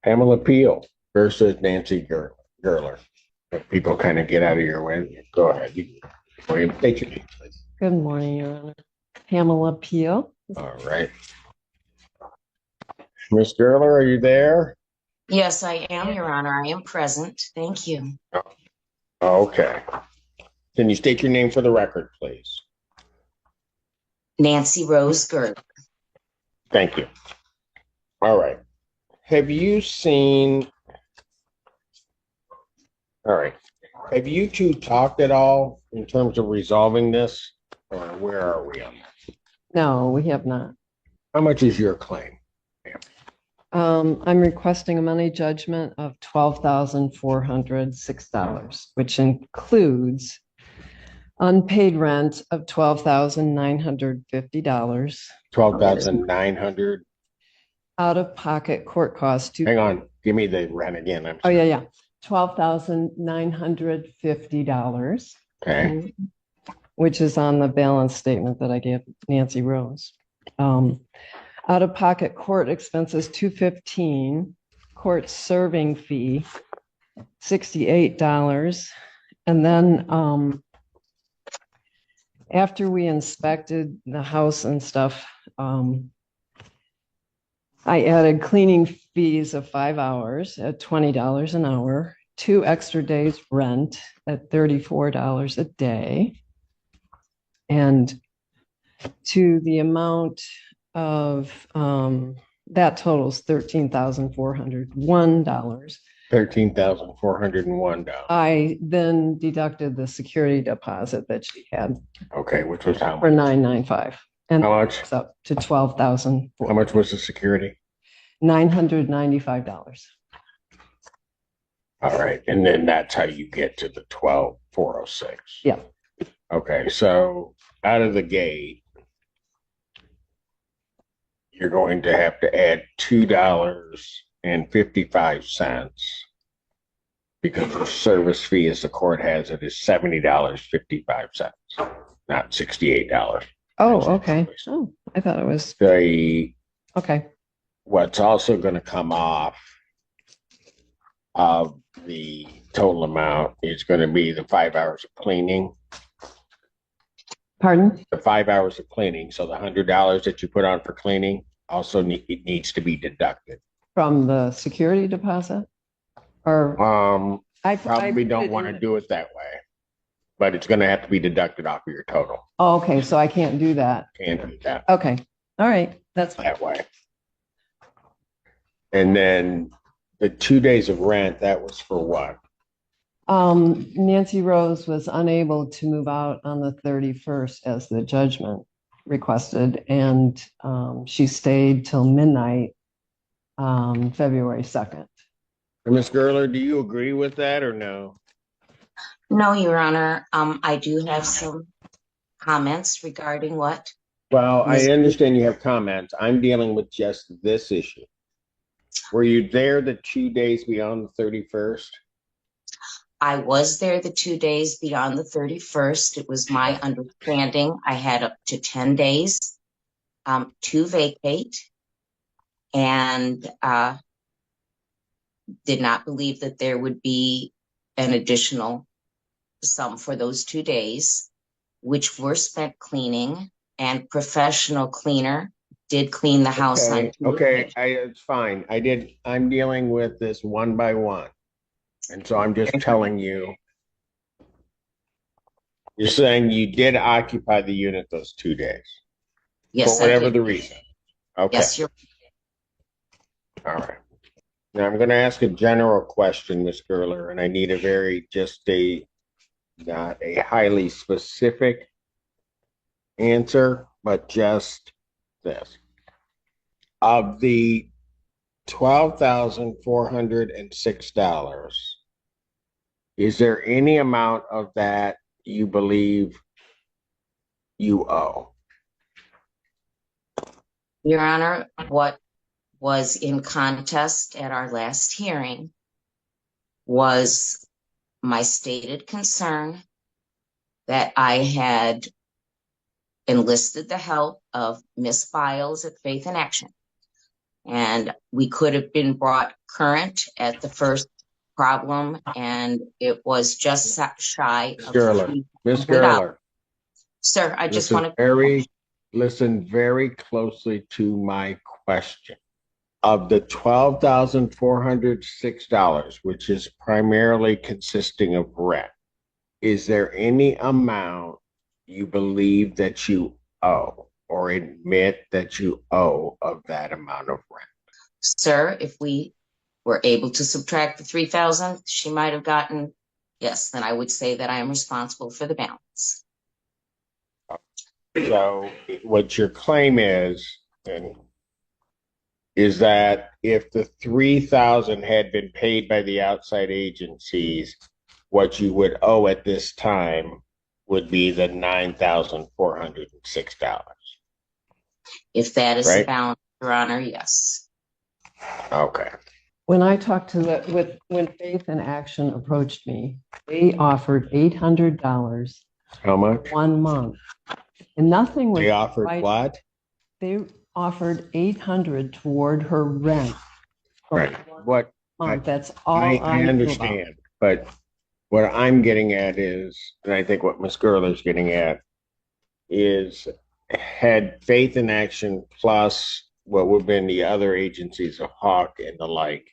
Pamela Peel versus Nancy Gerler. If people kind of get out of your way, go ahead. William, state your name, please. Good morning, Your Honor. Pamela Peel. All right. Miss Gerler, are you there? Yes, I am, Your Honor. I am present. Thank you. Okay. Can you state your name for the record, please? Nancy Rose Gertler. Thank you. All right. Have you seen? All right. Have you two talked at all in terms of resolving this, or where are we on that? No, we have not. How much is your claim? I'm requesting a money judgment of $12,406, which includes unpaid rent of $12,950, 12,900. out-of-pocket court costs. Hang on. Give me the rent again. Oh, yeah. $12,950. Okay. Which is on the balance statement that I gave Nancy Rose. Out-of-pocket court expenses, $215, court serving fee, $68. And then after we inspected the house and stuff, I added cleaning fees of 5 hours at $20 an hour, 2 extra days rent at $34 a day. And to the amount of that totals $13,401. $13,401. I then deducted the security deposit that she had Okay, which was how for much? $995, and How much? it's up to $12,000. How much was the security? $995. All right, and then that's how you get to the 12,406. Yeah. Okay, so out of the gate, you're going to have to add $2.55 because the service fee, as the court has it, is $70.55, not $68. Oh, okay. Oh, I thought it was The okay. What's also going to come off of the total amount is going to be the 5 hours of cleaning. Pardon? The 5 hours of cleaning. So the $100 that you put on for cleaning also it needs to be deducted From the security deposit? Or I probably don't want to do it that way, but it's going to have to be deducted off of your total. Oh, okay, so I can't do that. Can't do that Okay. All right. That's fine. that way. And then the 2 days of rent, that was for what? Nancy Rose was unable to move out on the 31st as the judgment requested, and she stayed till midnight, February 2nd. Ms. Gerler, do you agree with that or no? No, Your Honor. I do have some comments regarding what. Well, I understand you have comments. I'm dealing with just this issue. Were you there the 2 days beyond the 31st? I was there the 2 days beyond the 31st. It was my understanding I had up to 10 days to vacate, and did not believe that there would be an additional sum for those 2 days, which were spent cleaning, and professional cleaner did clean the house. Okay, it's fine. I'm dealing with this one by one. And so I'm just telling you, you're saying you did occupy the unit those 2 days. Yes, for whatever the reason. Okay. Yes, you're. All right. Now I'm going to ask a general question, Ms. Gerler, and I need not a highly specific answer, but just this. Of the $12,406, is there any amount of that you believe you owe? Your Honor, what was in contest at our last hearing was my stated concern that I had enlisted the help of Miss Biles at Faith in Action And we could have been brought current at the first problem, and it was just shy Miss of Gerler, Miss $3,000. Gerler, Sir, I just listen want to, very, listen very closely to my question. Of the $12,406, which is primarily consisting of rent, is there any amount you believe that you owe or admit that you owe of that amount of rent? sir, if we were able to subtract the 3,000 she might have gotten, yes, then I would say that I am responsible for the balance. So what your claim and is that if the 3,000 had been paid by the outside agencies, what you would owe at this time would be the $9,406, If that is the right? balance, Your Honor, yes. Okay. When I talked to when Faith in Action approached me, they offered $800 How much? 1 month, and nothing was They offered right. what? They offered 800 toward her rent for Right. 1 What month. That's all I I knew about. understand, but what I'm getting at is, and I think what Ms. Gerler's getting at is, had Faith in Action plus what would have been the other agencies of Hawk and the like,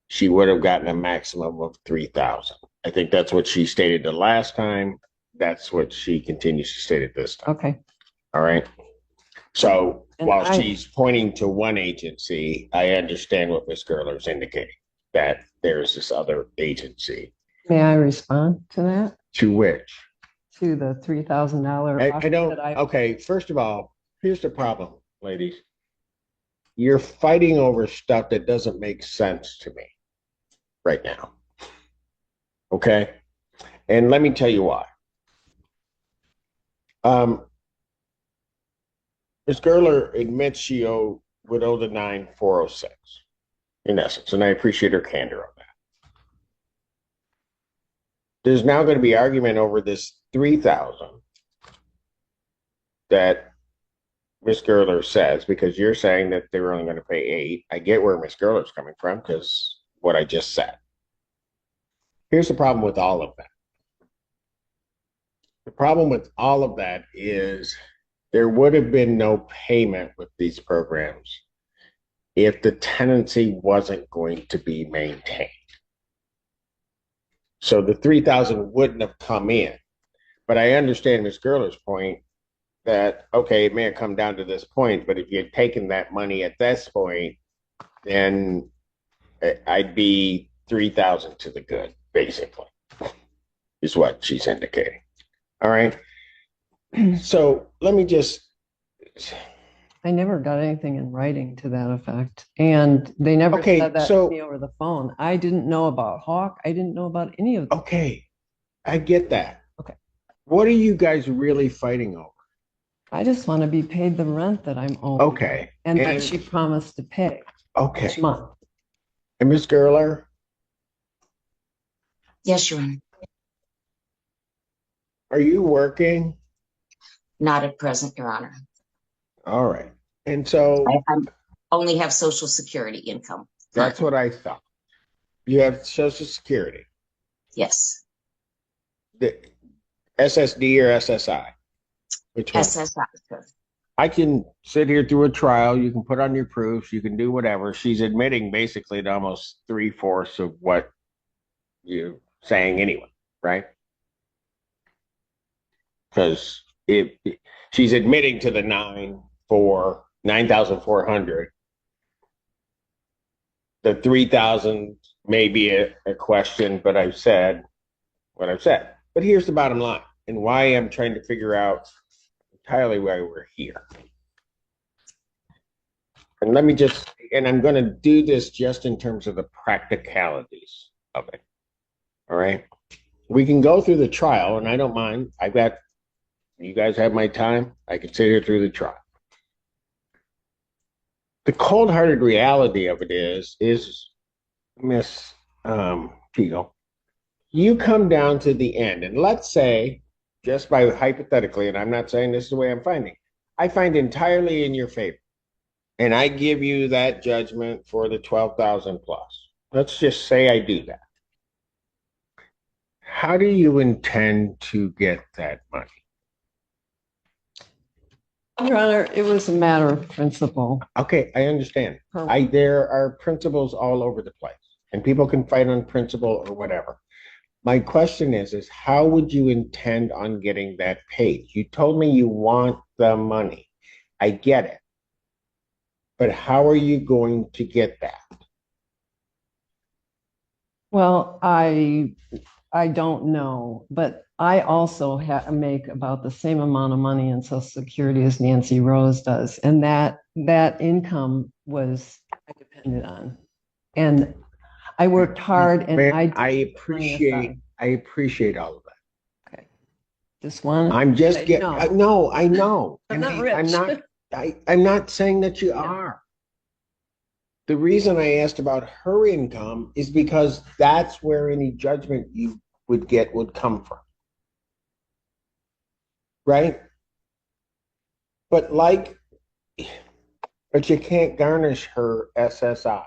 she would have gotten a maximum of 3,000. I think that's what she stated the last time. That's what she continues to state at this time. Okay. All right. So And while she's pointing to one agency, I understand what Ms. Gerler's indicating, that there's this other agency. May I respond to that? To which? To the $3,000 I offer don't, that I okay, first of all, here's the problem, ladies. You're fighting over stuff that doesn't make sense to me right now. Okay? And let me tell you why. Ms. Gerler admits she would owe the 9,406 in essence, and I appreciate her candor on that. There's now going to be argument over this 3,000 that Ms. Gerler says, because you're saying that they were only going to pay 8. I get where Ms. Gerler's coming from because what I just said. Here's the problem with all of that. The problem with all of that is there would have been no payment with these programs if the tenancy wasn't going to be maintained. So the 3,000 wouldn't have come in. But I understand Ms. Gerler's point that, okay, it may have come down to this point, but if you had taken that money at this point, then I'd be 3,000 to the good, basically, is what she's indicating. All right. So let me just. I never got anything in writing to that effect. And they never said that to me over the phone. I didn't know about Hawk. I didn't know about any of them. Okay. I get that. Okay. What are you guys really fighting over? I just want to be paid the rent that I'm owed. Okay. And that she promised to pay each month. And Ms. Gerler? Yes, Your Honor. Are you working? Not at present, Your Honor. All right. And so I only have Social Security income. That's what I thought. You have Social Security. Yes. The SSD or SSI? Which one? SSI, sir. I can sit here through a trial. You can put on your proofs. You can do whatever. She's admitting basically to almost 3/4 of what you're saying anyway, right? Because if she's admitting to the 9,400, the 3,000 may be a question, but I've said what I've said. But here's the bottom line, and why I'm trying to figure out entirely why we're here. And let me just, and I'm going to do this just in terms of the practicalities of it. All right. We can go through the trial, and I don't mind. You guys have my time. I can sit here through the trial. The cold-hearted reality of it is Miss Teagle, you come down to the end, and let's say, just by hypothetically, and I'm not saying this is the way I'm finding, I find entirely in your favor. and I give you that judgment for the 12,000 plus. Let's just say I do that. How do you intend to get that money? Your Honor, it was a matter of principle. Okay, I understand. Her- There are principles all over the place, and people can fight on principle or whatever. My question is how would you intend on getting that paid? You told me you want the money. I get it. But how are you going to get that? Well, I don't know, but I also make about the same amount of money in Social Security as Nancy Rose does, and that income was I depended on, and I worked hard, and Man, I I did put money aside. appreciate all of that. Okay, just one. I'm just You get know, no, I know. I'm not I'm rich. not I'm not saying that you Yeah. are. The reason I asked about her income is because that's where any judgment you would get would come from. Right? But but you can't garnish her SSI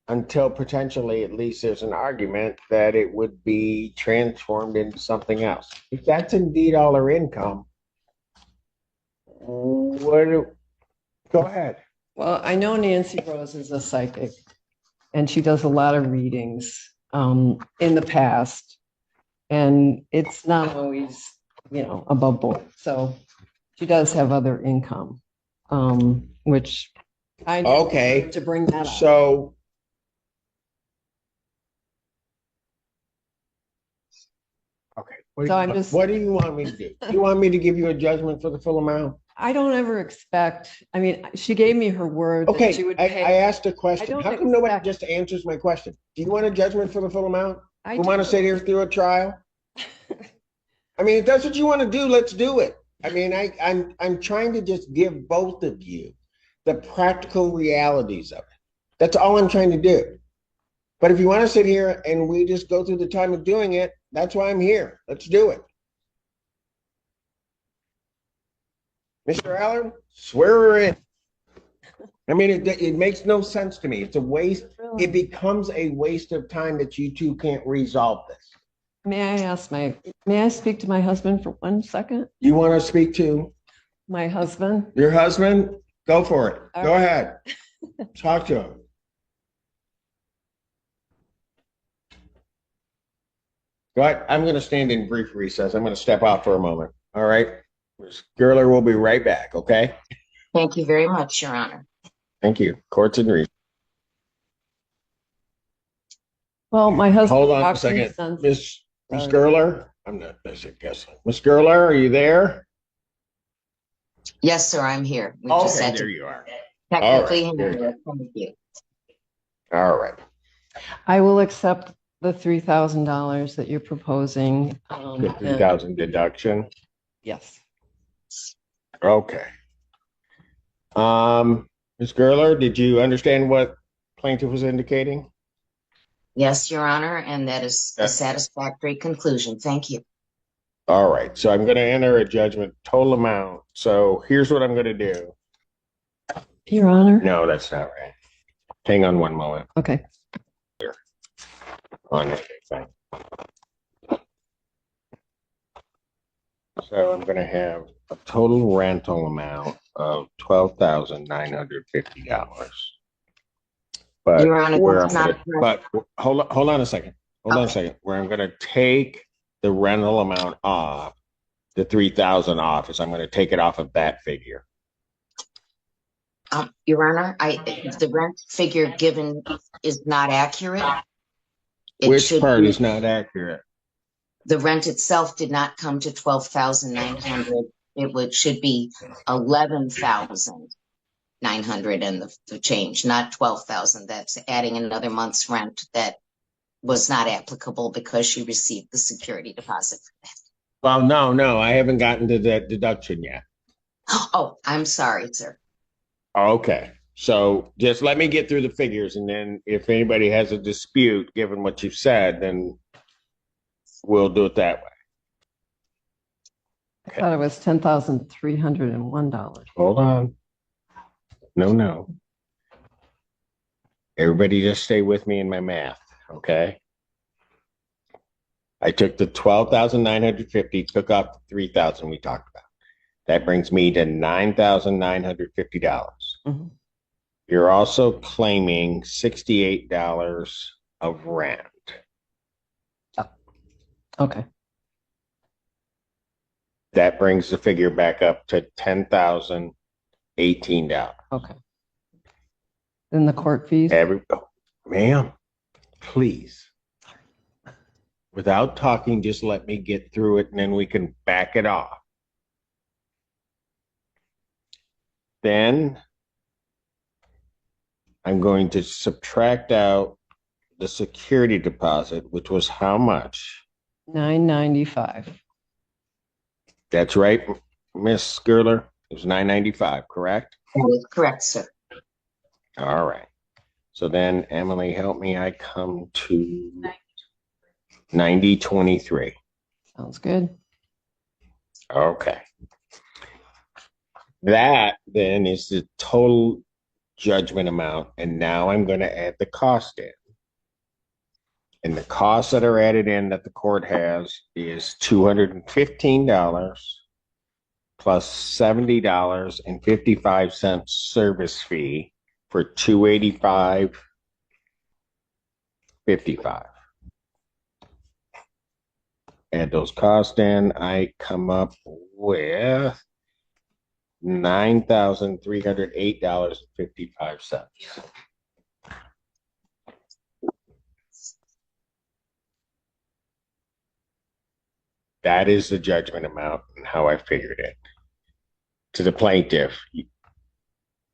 until potentially at least there's an argument that it would be transformed into something else. If that's indeed all her income, what go ahead. Well, I know Nancy Rose is a psychic, and she does a lot of readings in the past, and it's not always, above board. So she does have other income, which I Okay. to bring that up. So okay. What do you want me to do? You want me to give you a judgment for the full amount? I don't ever expect, I mean, she gave me her word that she Okay, would I pay. asked a question. don't How come nobody expect- just answers my question? Do you want a judgment for the full amount? I We want to do. sit here through a trial? I mean, if that's what you want to do, let's do it. I mean, I'm trying to just give both of you the practical realities of it. That's all I'm trying to do. But if you want to sit here and we just go through the time of doing it, that's why I'm here. Let's do it. Mr. Allen, swear her in. I mean, it makes no sense to me. It's a waste. It becomes a waste of time that you two can't resolve this. May I speak to my husband for 1 second? You want to speak to My husband? your husband? Go for it. All Go right. ahead. Talk to him. Go ahead. I'm going to stand in brief recess. I'm going to step out for a moment. All right. Ms. Gerler will be right back. Okay. Thank you very much, Your Honor. Thank you. Court's in recess. Well, my husband. Hold on a talked to second. his sons. Miss Sorry. Gerler. I'm not guessing. Miss Gerler, are you there? Yes, sir, I'm here. We just Okay, had there to you are. technically All right. handle it. Thank you. All right. I will accept the $3,000 that you're proposing. The 3,000 deduction. Yes. Okay. Ms. Gerler, did you understand what plaintiff was indicating? Yes, Your Honor, and that is a satisfactory conclusion. Thank you. All right. So I'm going to enter a judgment total amount. So here's what I'm going to do. Your Honor? No, that's not right. Hang on one moment. Okay. On anything. So I'm going to have a total rental amount of $12,950. But Your Honor, where that's I'm not gonna, but hold on a second. Hold on a second. Where I'm going to take the rental amount off, the 3,000 off, is I'm going to take it off of that figure. Your Honor, the rent figure given is not accurate. Which part is not accurate? The rent itself did not come to 12,900. Should be 11,900 and the change, not 12,000. That's adding another month's rent that was not applicable because she received the security deposit for that. Well, no, I haven't gotten to that deduction yet. Oh, I'm sorry, sir. Okay. So just let me get through the figures, and then if anybody has a dispute, given what you've said, then we'll do it that way. I thought it was $10,301. Hold on. No. Everybody just stay with me in my math, okay? I took the 12,950, took off the 3,000 we talked about. That brings me to $9,950. Mhm. You're also claiming $68 of rent. Okay. That brings the figure back up to $10,018. Okay. Then the court fees? Ma'am, please. Without talking, just let me get through it and then we can back it off. Then I'm going to subtract out the security deposit, which was how much? $995. That's right, Miss Gerler. It was $995, correct? That is correct, sir. All right. So then, Emily, help me. I come to 9023. Sounds good. Okay. That then is the total judgment amount. And now I'm going to add the cost in. And the costs that are added in that the court has is $215 plus $70.55 service fee for $285.55. Add those costs in, I come up with $9,308.55. That is the judgment amount and how I figured it. To the plaintiff,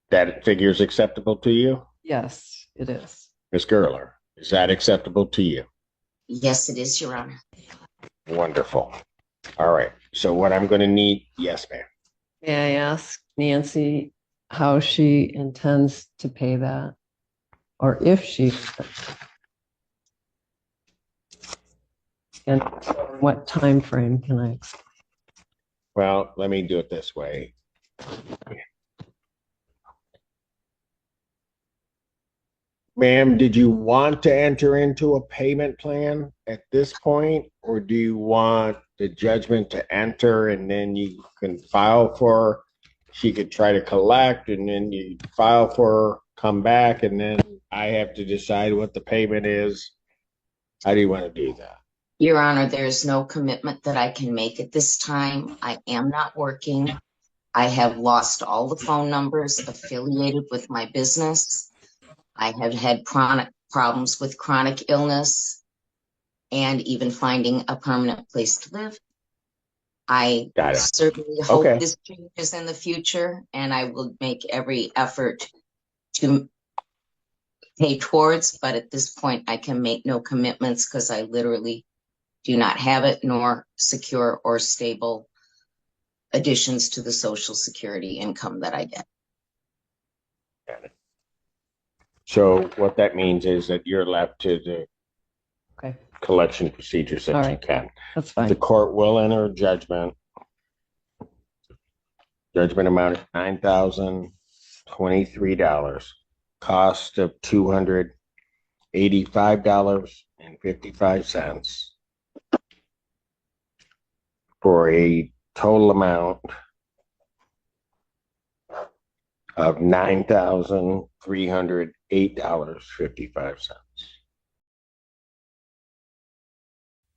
that figure is acceptable to you? Yes, it is. Ms. Gerler, is that acceptable to you? Yes, it is, Your Honor. Wonderful. All right. So what I'm going to need, yes, ma'am. May I ask Nancy how she intends to pay that? Or if she, and what time frame can I expect? Well, let me do it this way. Ma'am, did you want to enter into a payment plan at this point, or do you want the judgment to enter and then you can file for, she could try to collect and then you file for, come back, and then I have to decide what the payment is? How do you want to do that? Your Honor, there's no commitment that I can make at this time. I am not working. I have lost all the phone numbers affiliated with my business. I have had chronic problems with chronic illness and even finding a permanent place to live. I Got it. certainly hope Okay. this changes in the future, and I will make every effort to pay towards, but at this point I can make no commitments because I literally do not have it, nor secure or stable additions to the Social Security income that I get. Got it. So what that means is that you're left to the Okay, collection procedures that All you right. can. that's The fine. court will enter a judgment. Judgment amount is $9,023. Cost of $285.55 for a total amount of $9,308.55.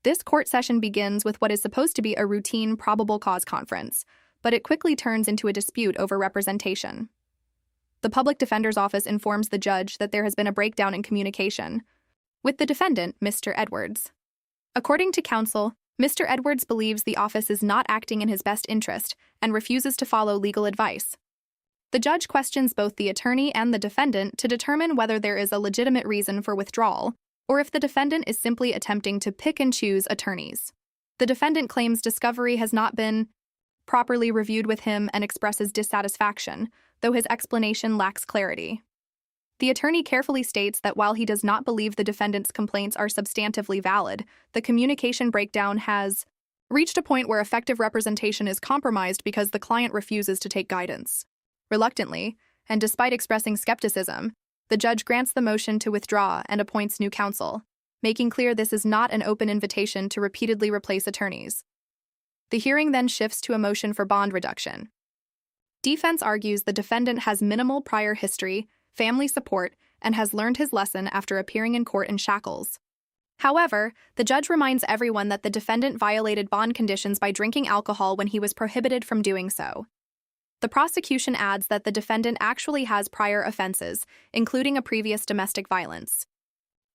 This court session begins with what is supposed to be a routine probable cause conference, but it quickly turns into a dispute over representation. The public defender's office informs the judge that there has been a breakdown in communication with the defendant, Mr. Edwards. According to counsel, Mr. Edwards believes the office is not acting in his best interest and refuses to follow legal advice. The judge questions both the attorney and the defendant to determine whether there is a legitimate reason for withdrawal, or if the defendant is simply attempting to pick and choose attorneys. The defendant claims discovery has not been properly reviewed with him and expresses dissatisfaction, though his explanation lacks clarity. The attorney carefully states that while he does not believe the defendant's complaints are substantively valid, the communication breakdown has reached a point where effective representation is compromised because the client refuses to take guidance. Reluctantly, and despite expressing skepticism, the judge grants the motion to withdraw and appoints new counsel, making clear this is not an open invitation to repeatedly replace attorneys. The hearing then shifts to a motion for bond reduction. Defense argues the defendant has minimal prior history, family support, and has learned his lesson after appearing in court in shackles. However, the judge reminds everyone that the defendant violated bond conditions by drinking alcohol when he was prohibited from doing so. The prosecution adds that the defendant actually has prior offenses, including a previous domestic violence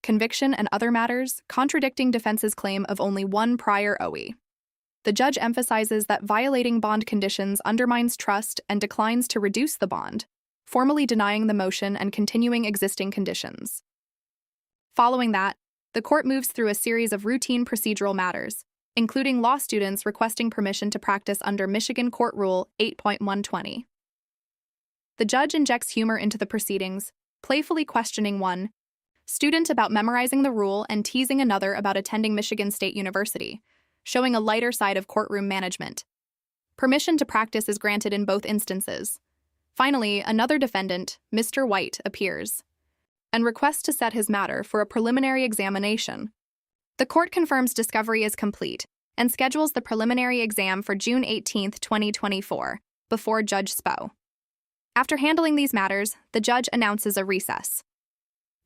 conviction and other matters, contradicting defense's claim of only one prior OE. The judge emphasizes that violating bond conditions undermines trust and declines to reduce the bond, formally denying the motion and continuing existing conditions. Following that, the court moves through a series of routine procedural matters, including law students requesting permission to practice under Michigan Court Rule 8.120. The judge injects humor into the proceedings, playfully questioning one student about memorizing the rule and teasing another about attending Michigan State University, showing a lighter side of courtroom management. Permission to practice is granted in both instances. Finally, another defendant, Mr. White, appears and requests to set his matter for a preliminary examination. The court confirms discovery is complete and schedules the preliminary exam for June 18, 2024, before Judge Spo. After handling these matters, the judge announces a recess.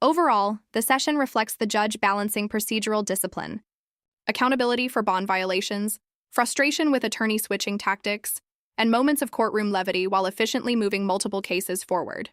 Overall, the session reflects the judge balancing procedural discipline, accountability for bond violations, frustration with attorney switching tactics, and moments of courtroom levity while efficiently moving multiple cases forward.